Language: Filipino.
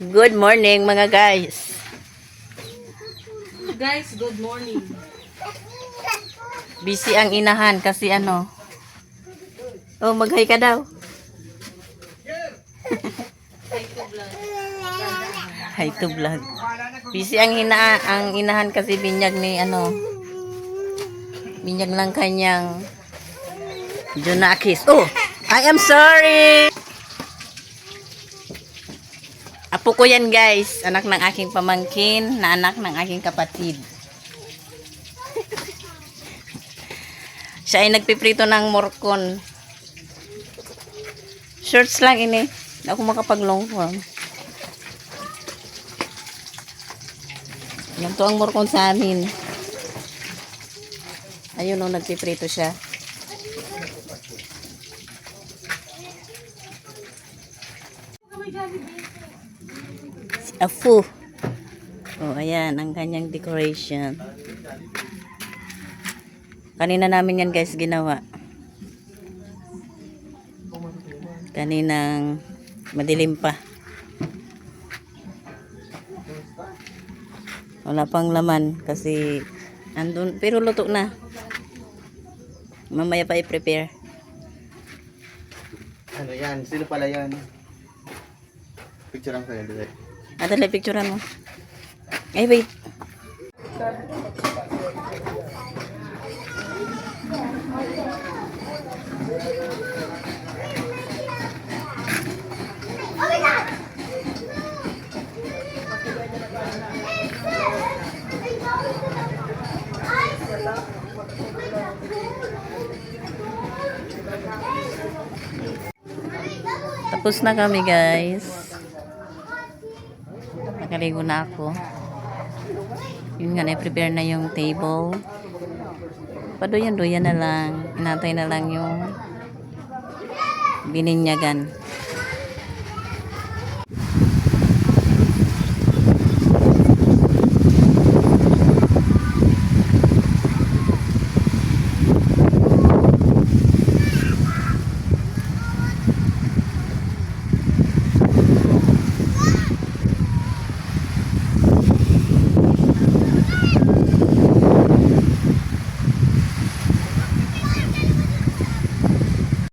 Good morning mga guys. Guys, good morning. Busy ang inahan kasi ano. Oh, mag-hi ka daw. Hi to vlog. Busy ang inahan kasi binyag ni ano. Binyag lang kanyang Junakis. Oh, I am sorry. Apo ko yan guys, anak ng aking pamangkin, na anak ng aking kapatid. Siya ay nagpiprito ng morcon. Shorts lang ini. Hindi ako makapag-long form. Yan to ang morcon sa amin. Ayun o, nagpiprito siya. Si Afu. Oh, ayan, ang kanyang decoration. Kanina namin yan guys ginawa. Kaninang madilim pa. Wala pang laman kasi andun, pero luto na. Mamaya pa i-prepare. Ano yan? Sino pala yan? Picture lang kayo dito. Dali, picturean mo. Ay, wait. Tapos na kami guys. Nakaligo na ako. Yun nga, na-prepare na yung table. Paduyan-duyan na lang. Inantay na lang yung bininyagan.